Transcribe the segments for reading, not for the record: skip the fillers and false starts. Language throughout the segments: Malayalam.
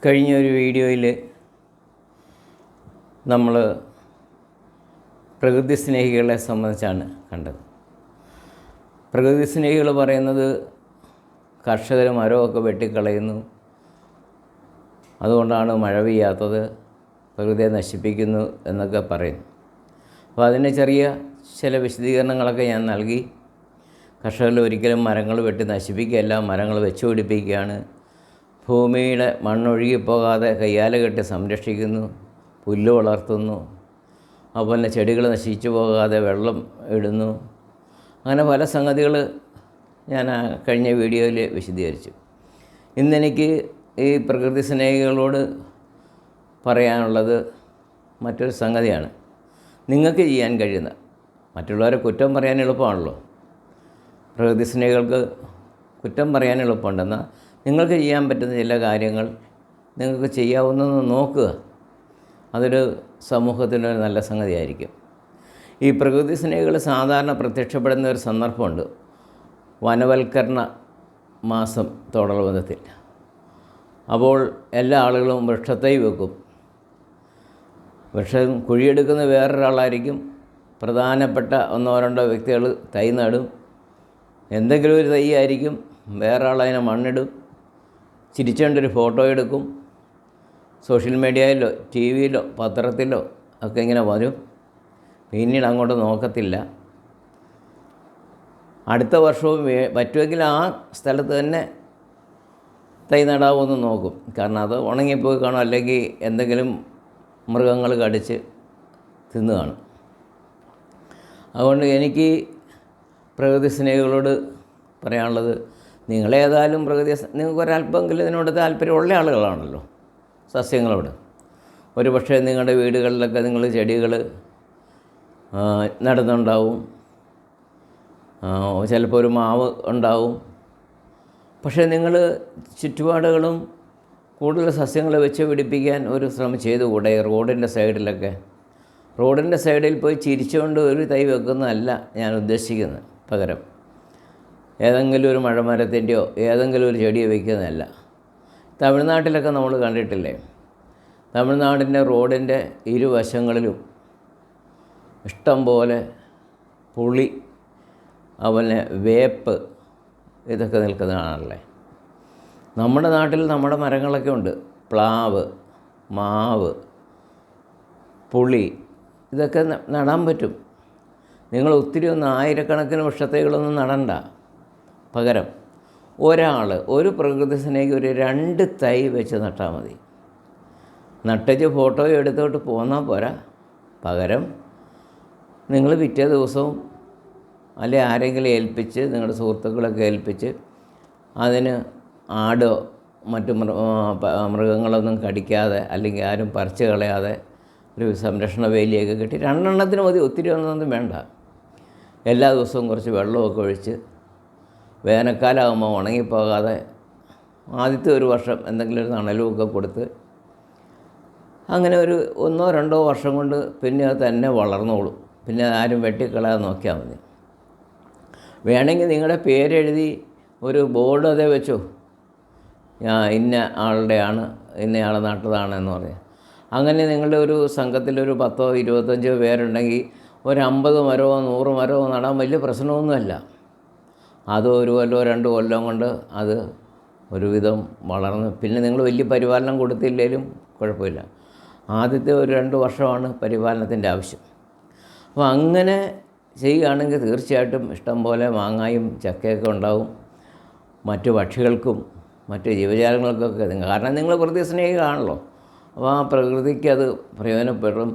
കഴിഞ്ഞൊരു വീഡിയോയിൽ നമ്മൾ പ്രകൃതി സ്നേഹികളെ സംബന്ധിച്ചാണ് കണ്ടത്. പ്രകൃതി സ്നേഹികൾ പറയുന്നത് കർഷകർ മരമൊക്കെ വെട്ടിക്കളയുന്നു, അതുകൊണ്ടാണ് മഴ പെയ്യാത്തത്, പ്രകൃതിയെ നശിപ്പിക്കുന്നു എന്നൊക്കെ പറയുന്നു. അപ്പോൾ അതിന് ചില വിശദീകരണങ്ങളൊക്കെ ഞാൻ നൽകി. കർഷകർ ഒരിക്കലും മരങ്ങൾ വെട്ടി നശിപ്പിക്കുകയല്ല, മരങ്ങൾ വെച്ച് പിടിപ്പിക്കുകയാണ്. ഭൂമിയുടെ മണ്ണൊഴുകിപ്പോകാതെ കയ്യാല കെട്ടി സംരക്ഷിക്കുന്നു, പുല്ല് വളർത്തുന്നു, അതുപോലെ ചെടികൾ നശിച്ചു പോകാതെ വെള്ളം ഇടുന്നു. അങ്ങനെ പല സംഗതികൾ ഞാൻ കഴിഞ്ഞ വീഡിയോയിൽ വിശദീകരിച്ചു. ഇന്നെനിക്ക് ഈ പ്രകൃതി സ്നേഹികളോട് പറയാനുള്ളത് മറ്റൊരു സംഗതിയാണ്. നിങ്ങൾക്ക് ചെയ്യാൻ കഴിയുന്ന, മറ്റുള്ളവരെ കുറ്റം പറയാൻ എളുപ്പമാണല്ലോ, പ്രകൃതി സ്നേഹികൾക്ക് കുറ്റം പറയാൻ എളുപ്പമുണ്ടെന്നാൽ നിങ്ങൾക്ക് ചെയ്യാൻ പറ്റുന്ന ചില കാര്യങ്ങൾ നിങ്ങൾക്ക് ചെയ്യാവുന്നതെന്ന് നോക്കുക. അതൊരു സമൂഹത്തിനൊരു നല്ല സംഗതിയായിരിക്കും. ഈ പ്രകൃതി സ്നേഹികൾ സാധാരണ പ്രത്യക്ഷപ്പെടുന്ന ഒരു സന്ദർഭമുണ്ട്, വനവൽക്കരണ മാസം തോടർബന്ധത്തിൽ. അപ്പോൾ എല്ലാ ആളുകളും വൃക്ഷത്തൈ വെക്കും. വൃക്ഷം കുഴിയെടുക്കുന്ന വേറൊരാളായിരിക്കും. പ്രധാനപ്പെട്ട ഒന്നോ രണ്ടോ വ്യക്തികൾ തൈ നടും. എന്തെങ്കിലും ഒരു തൈ ആയിരിക്കും, വേറെ ആളതിനെ മണ്ണിടും, ചിരിച്ചുകൊണ്ടൊരു ഫോട്ടോ എടുക്കും. സോഷ്യൽ മീഡിയയിലോ ടി വിയിലോ പത്രത്തിലോ ഒക്കെ ഇങ്ങനെ വരും. പിന്നീട് അങ്ങോട്ട് നോക്കത്തില്ല. അടുത്ത വർഷവും പറ്റുമെങ്കിൽ ആ സ്ഥലത്ത് തന്നെ തൈ നടാവുമെന്ന് നോക്കും. കാരണം അത് ഉണങ്ങിപ്പോയി കാണും, അല്ലെങ്കിൽ എന്തെങ്കിലും മൃഗങ്ങൾ കടിച്ച് തിന്നു കാണും. അതുകൊണ്ട് എനിക്ക് പ്രകൃതി സ്നേഹികളോട് പറയാനുള്ളത്, നിങ്ങളേതായാലും നിങ്ങൾക്കൊരല്പമെങ്കിലും ഇതിനോട് താല്പര്യമുള്ള ആളുകളാണല്ലോ, സസ്യങ്ങളോട്. ഒരു പക്ഷേ നിങ്ങളുടെ വീടുകളിലൊക്കെ നിങ്ങൾ ചെടികൾ നടുന്നുണ്ടാവും, ചിലപ്പോൾ ഒരു മാവ് ഉണ്ടാവും. പക്ഷേ നിങ്ങൾ ചുറ്റുപാടുകളും കൂടുതൽ സസ്യങ്ങൾ വെച്ച് പിടിപ്പിക്കാൻ ഒരു ശ്രമം ചെയ്തുകൂടെ? റോഡിൻ്റെ സൈഡിൽ പോയി ചിരിച്ചുകൊണ്ട് ഒരു തൈ വെക്കുന്നതല്ല ഞാൻ ഉദ്ദേശിക്കുന്നത്. പകരം ഏതെങ്കിലും ഒരു മഴമരത്തിൻ്റെയോ ഏതെങ്കിലും ഒരു ചെടിയോ വയ്ക്കുന്നതല്ല. തമിഴ്നാട്ടിലൊക്കെ നമ്മൾ കണ്ടിട്ടില്ലേ, തമിഴ്നാടിൻ്റെ റോഡിൻ്റെ ഇരുവശങ്ങളിലും ഇഷ്ടം പോലെ പുളി, അതുപോലെ വേപ്പ്, ഇതൊക്കെ നിൽക്കുന്നതാണല്ലേ. നമ്മുടെ നാട്ടിൽ നമ്മുടെ മരങ്ങളൊക്കെ ഉണ്ട്, പ്ലാവ്, മാവ്, പുളി, ഇതൊക്കെ നടാൻ പറ്റും. നിങ്ങൾ ഒത്തിരി ആയിരക്കണക്കിന് വൃക്ഷത്തൈകളൊന്നും നടണ്ട. പകരം ഒരു പ്രകൃതി സ്നേഹി ഒരു 2 തൈ വെച്ച് നട്ടാൽ മതി. നട്ടച്ച് ഫോട്ടോ എടുത്തോട്ട് പോന്നാൽ പോരാ. പകരം നിങ്ങൾ പിറ്റേ ദിവസവും അല്ലെ ആരെങ്കിലും ഏൽപ്പിച്ച്, നിങ്ങളുടെ സുഹൃത്തുക്കളൊക്കെ ഏൽപ്പിച്ച്, അതിന് ആടോ മറ്റു മൃഗങ്ങളൊന്നും കടിക്കാതെ, അല്ലെങ്കിൽ ആരും പറിച്ച് കളയാതെ ഒരു സംരക്ഷണ വേലിയൊക്കെ കെട്ടി 2 എണ്ണത്തിന് മതി, ഒത്തിരി ഒന്നും വേണ്ട. എല്ലാ ദിവസവും കുറച്ച് വെള്ളമൊക്കെ ഒഴിച്ച്, വേനൽക്കാലമാകുമ്പോൾ ഉണങ്ങിപ്പോകാതെ ആദ്യത്തെ ഒരു വർഷം എന്തെങ്കിലും ഒരു തണലുമൊക്കെ കൊടുത്ത്, അങ്ങനെ ഒരു 1-2 വർഷം കൊണ്ട് പിന്നെ അത് തന്നെ വളർന്നോളും. പിന്നെ ആരും വെട്ടിക്കളയാതെ നോക്കിയാൽ മതി. വേണമെങ്കിൽ നിങ്ങളുടെ പേരെഴുതി ഒരു ബോർഡ് അതേ വെച്ചോ, ഇന്ന ആളുടെയാണ്, ഇന്നയാൾ നട്ടതാണെന്ന് പറയാം. അങ്ങനെ നിങ്ങളുടെ ഒരു സംഘത്തിലൊരു 10-25 പേരുണ്ടെങ്കിൽ ഒരു 50 മരമോ 100 മരമോ നടാൻ വലിയ പ്രശ്നമൊന്നുമല്ല. അത് 1 കൊല്ലമോ 2 കൊല്ലം കൊണ്ട് അത് ഒരുവിധം വളർന്ന്, പിന്നെ നിങ്ങൾ വലിയ പരിപാലനം കൊടുത്തില്ലെങ്കിലും കുഴപ്പമില്ല. ആദ്യത്തെ 1-2 വർഷമാണ് പരിപാലനത്തിൻ്റെ ആവശ്യം. അപ്പോൾ അങ്ങനെ ചെയ്യുകയാണെങ്കിൽ തീർച്ചയായിട്ടും ഇഷ്ടം പോലെ മാങ്ങായും ചക്കയൊക്കെ ഉണ്ടാവും. മറ്റു പക്ഷികൾക്കും മറ്റ് ജീവജാലങ്ങൾക്കൊക്കെ, കാരണം നിങ്ങൾ പ്രകൃതി സ്നേഹികളാണല്ലോ. അപ്പോൾ ആ പ്രകൃതിക്ക് അത് പ്രയോജനപ്പെടും.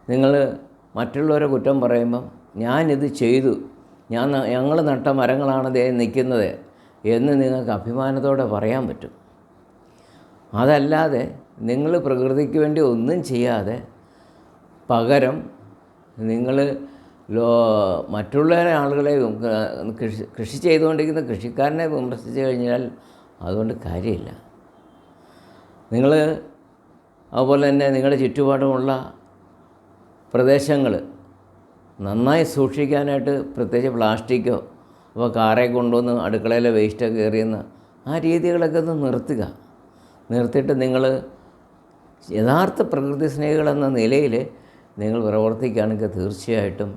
നിങ്ങൾ മറ്റുള്ളവരെ കുറ്റം പറയുമ്പം, ഞാനിത് ചെയ്തു, ഞങ്ങൾ നട്ട മരങ്ങളാണ് ദേ നിൽക്കുന്നത് എന്ന് നിങ്ങൾക്ക് അഭിമാനത്തോടെ പറയാൻ പറ്റും. അതല്ലാതെ നിങ്ങൾ പ്രകൃതിക്ക് വേണ്ടി ഒന്നും ചെയ്യാതെ പകരം നിങ്ങൾ മറ്റുള്ള ആളുകളെ, കൃഷി ചെയ്തുകൊണ്ടിരിക്കുന്ന കൃഷിക്കാരനെ വിമർശിച്ച് കഴിഞ്ഞാൽ അതുകൊണ്ട് കാര്യമില്ല. നിങ്ങൾ അതുപോലെ തന്നെ നിങ്ങളുടെ ചുറ്റുപാടുമുള്ള പ്രദേശങ്ങൾ നന്നായി സൂക്ഷിക്കാനായിട്ട് പ്രത്യേകിച്ച് പ്ലാസ്റ്റിക്കോ അപ്പോൾ കാറെ കൊണ്ടുവന്ന് അടുക്കളയിലെ വേസ്റ്റൊക്കെ എറിയുന്ന ആ രീതികളൊക്കെ ഒന്ന് നിർത്തുക. നിർത്തിയിട്ട് നിങ്ങൾ യഥാർത്ഥ പ്രകൃതി സ്നേഹികളെന്ന നിലയിൽ നിങ്ങൾ പ്രവർത്തിക്കുകയാണെങ്കിൽ തീർച്ചയായിട്ടും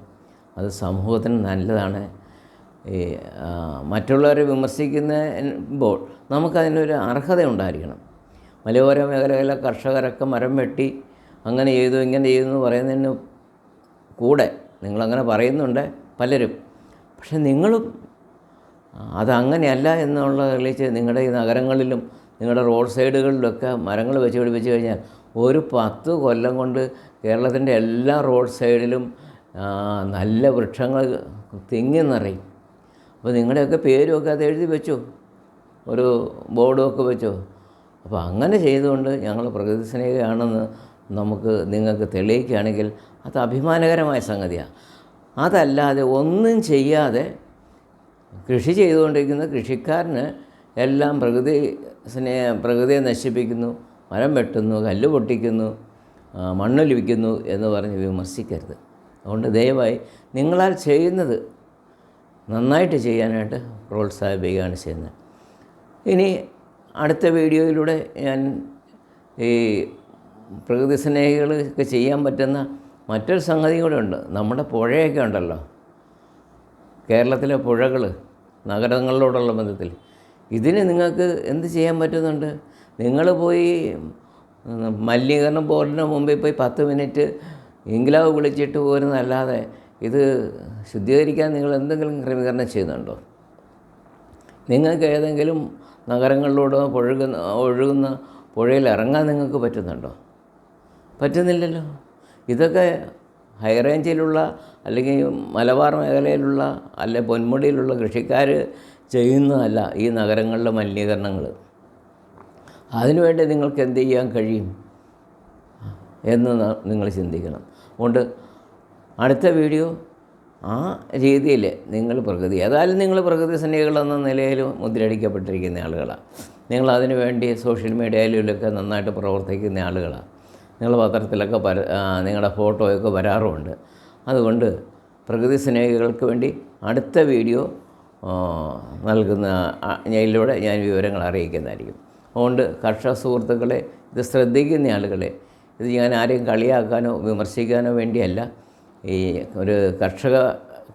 അത് സമൂഹത്തിന് നല്ലതാണ്. ഈ മറ്റുള്ളവരെ വിമർശിക്കുമ്പോൾ നമുക്കതിനൊരു അർഹത ഉണ്ടായിരിക്കണം. മലയോര മേഖലയിലെ കർഷകരൊക്കെ മരം വെട്ടി അങ്ങനെ ചെയ്തു ഇങ്ങനെ ചെയ്തു എന്ന് പറയുന്നതിന് കൂടെ നിങ്ങളങ്ങനെ പറയുന്നുണ്ട് പലരും. പക്ഷെ നിങ്ങളും അതങ്ങനെയല്ല എന്നുള്ള തെളിയിച്ച് നിങ്ങളുടെ ഈ നഗരങ്ങളിലും നിങ്ങളുടെ റോഡ് സൈഡുകളിലൊക്കെ മരങ്ങൾ വെച്ച് പിടിപ്പിച്ച് കഴിഞ്ഞാൽ ഒരു 10 കൊല്ലം കൊണ്ട് കേരളത്തിൻ്റെ എല്ലാ റോഡ് സൈഡിലും നല്ല വൃക്ഷങ്ങൾ തിങ്ങി നിറയും. അപ്പോൾ നിങ്ങളുടെയൊക്കെ പേരുമൊക്കെ അത് എഴുതി വെച്ചു, ഒരു ബോർഡുമൊക്കെ വെച്ചു. അപ്പോൾ അങ്ങനെ ചെയ്തുകൊണ്ട് ഞങ്ങൾ പ്രകൃതി സ്നേഹിയാണെന്ന് നിങ്ങൾക്ക് തെളിയിക്കുകയാണെങ്കിൽ അത് അഭിമാനകരമായ സംഗതിയാണ്. അതല്ലാതെ ഒന്നും ചെയ്യാതെ കൃഷി ചെയ്തുകൊണ്ടിരിക്കുന്ന കൃഷിക്കാരന് എല്ലാം പ്രകൃതിയെ നശിപ്പിക്കുന്നു, മരം വെട്ടുന്നു, കല്ല് പൊട്ടിക്കുന്നു, മണ്ണൊലിപ്പിക്കുന്നു എന്ന് പറഞ്ഞ് വിമർശിക്കരുത്. അതുകൊണ്ട് ദയവായി നിങ്ങളാൽ ചെയ്യുന്നത് നന്നായിട്ട് ചെയ്യാനായിട്ട് പ്രോത്സാഹിപ്പിക്കുകയാണ് ചെയ്യുന്നത്. ഇനി അടുത്ത വീഡിയോയിലൂടെ ഞാൻ ഈ പ്രകൃതി സ്നേഹികൾക്ക് ചെയ്യാൻ പറ്റുന്ന മറ്റൊരു സംഗതി കൂടെ ഉണ്ട്. നമ്മുടെ പുഴയൊക്കെ ഉണ്ടല്ലോ, കേരളത്തിലെ പുഴകൾ നഗരങ്ങളോടുള്ള ബന്ധത്തിൽ ഇതിന് നിങ്ങൾക്ക് എന്ത് ചെയ്യാൻ പറ്റുന്നുണ്ട്? നിങ്ങൾ പോയി മലിനീകരണ ബോർഡിന് മുമ്പിൽ പോയി 10 മിനിറ്റ് ഇംഗ്ലാവ് വിളിച്ചിട്ട് പോരുന്നതല്ലാതെ ഇത് ശുദ്ധീകരിക്കാൻ നിങ്ങൾ എന്തെങ്കിലും ക്രമീകരണം ചെയ്യുന്നുണ്ടോ? നിങ്ങൾക്ക് ഏതെങ്കിലും നഗരങ്ങളിലൂടെ ഒഴുകുന്ന പുഴയിൽ ഇറങ്ങാൻ നിങ്ങൾക്ക് പറ്റുന്നുണ്ടോ? പറ്റുന്നില്ലല്ലോ. ഇതൊക്കെ ഹൈ റേഞ്ചിലുള്ള അല്ലെങ്കിൽ മലബാർ മേഖലയിലുള്ള അല്ലെ പൊന്മുടിയിലുള്ള കൃഷിക്കാർ ചെയ്യുന്നതല്ല ഈ നഗരങ്ങളിലെ മലിനീകരണങ്ങൾ. അതിനുവേണ്ടി നിങ്ങൾക്ക് എന്ത് ചെയ്യാൻ കഴിയും എന്ന് നിങ്ങൾ ചിന്തിക്കണം. അതുകൊണ്ട് അടുത്ത വീഡിയോ ആ രീതിയിൽ നിങ്ങൾ ഏതായാലും നിങ്ങൾ പ്രകൃതി സ്നേഹികളെന്ന നിലയിൽ മുദ്രയടിക്കപ്പെട്ടിരിക്കുന്ന ആളുകളാണ്. നിങ്ങളതിനു വേണ്ടി സോഷ്യൽ മീഡിയയിലൊക്കെ നന്നായിട്ട് പ്രവർത്തിക്കുന്ന ആളുകളാണ്. നിങ്ങൾ പത്രത്തിലൊക്കെ നിങ്ങളുടെ ഫോട്ടോയൊക്കെ വരാറുമുണ്ട്. അതുകൊണ്ട് പ്രകൃതി സ്നേഹികൾക്ക് വേണ്ടി അടുത്ത വീഡിയോ ഇതിലൂടെ ഞാൻ വിവരങ്ങൾ അറിയിക്കുന്നതായിരിക്കും. അതുകൊണ്ട് കർഷക സുഹൃത്തുക്കളെ, ഇത് ശ്രദ്ധിക്കുന്ന ആളുകളെ, ഇത് ഞാൻ ആരെയും കളിയാക്കാനോ വിമർശിക്കാനോ വേണ്ടിയല്ല. ഈ ഒരു കർഷക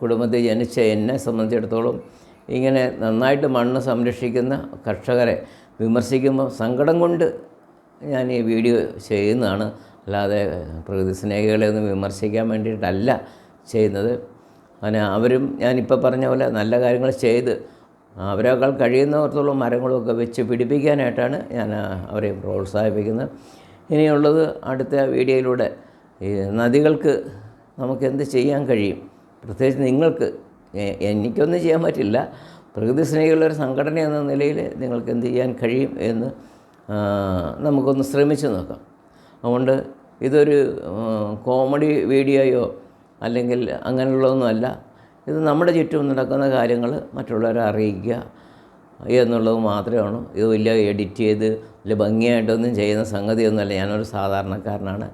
കുടുംബത്തിൽ ജനിച്ച എന്നെ സംബന്ധിച്ചിടത്തോളം ഇങ്ങനെ നന്നായിട്ട് മണ്ണ് സംരക്ഷിക്കുന്ന കർഷകരെ വിമർശിക്കുമ്പോൾ സങ്കടം കൊണ്ട് ഞാൻ ഈ വീഡിയോ ചെയ്യുന്നതാണ്. അല്ലാതെ പ്രകൃതി സ്നേഹികളെ ഒന്നും വിമർശിക്കാൻ വേണ്ടിയിട്ടല്ല ചെയ്യുന്നത്. അങ്ങനെ അവരും ഞാനിപ്പോൾ പറഞ്ഞ പോലെ നല്ല കാര്യങ്ങൾ ചെയ്ത് അവരേക്കാൾ കഴിയുന്നവർത്തോളം മരങ്ങളൊക്കെ വെച്ച് പിടിപ്പിക്കാനായിട്ടാണ് ഞാൻ അവരെ പ്രോത്സാഹിപ്പിക്കുന്നത്. ഇനിയുള്ളത് അടുത്ത വീഡിയോയിലൂടെ ഈ നദികൾക്ക് നമുക്കെന്ത് ചെയ്യാൻ കഴിയും, പ്രത്യേകിച്ച് നിങ്ങൾക്ക്, എനിക്കൊന്നും ചെയ്യാൻ പറ്റില്ല, പ്രകൃതി സ്നേഹികളുടെ സംഘടന എന്ന നിലയിൽ നിങ്ങൾക്ക് എന്ത് ചെയ്യാൻ കഴിയും എന്ന് നമുക്കൊന്ന് ശ്രമിച്ച് നോക്കാം. അതുകൊണ്ട് ഇതൊരു കോമഡി വീഡിയോയോ അല്ലെങ്കിൽ അങ്ങനെയുള്ളതൊന്നുമല്ല. ഇത് നമ്മുടെ ചുറ്റും നടക്കുന്ന കാര്യങ്ങൾ മറ്റുള്ളവരെ അറിയിക്കുക എന്നുള്ളത് മാത്രമാണ്. ഇത് വലിയ എഡിറ്റ് ചെയ്ത് വലിയ ഭംഗിയായിട്ടൊന്നും ചെയ്യുന്ന സംഗതിയൊന്നുമല്ല. ഞാനൊരു സാധാരണക്കാരനാണ്.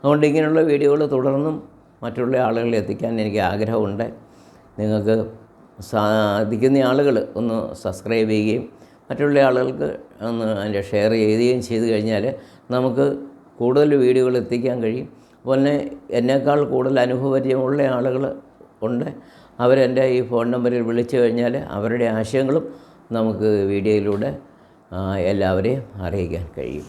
അതുകൊണ്ട് ഇങ്ങനെയുള്ള വീഡിയോകൾ തുടർന്നും മറ്റുള്ള ആളുകളിൽ എത്തിക്കാൻ എനിക്ക് ആഗ്രഹമുണ്ട്. നിങ്ങൾക്ക് സാധിക്കുന്ന ആളുകൾ ഒന്ന് സബ്സ്ക്രൈബ് ചെയ്യുകയും മറ്റുള്ള ആളുകൾക്ക് ഒന്ന് അതിൻ്റെ ഷെയർ ചെയ്യുകയും ചെയ്തു കഴിഞ്ഞാൽ നമുക്ക് കൂടുതൽ വീഡിയോകൾ എത്തിക്കാൻ കഴിയും. അതുപോലെ എന്നേക്കാൾ കൂടുതൽ അനുഭവപരിചയമുള്ള ആളുകൾ ഉണ്ട്. അവരെൻ്റെ ഈ ഫോൺ നമ്പറിൽ വിളിച്ചു കഴിഞ്ഞാൽ അവരുടെ ആശയങ്ങളും നമുക്ക് വീഡിയോയിലൂടെ എല്ലാവരെയും അറിയിക്കാൻ കഴിയും.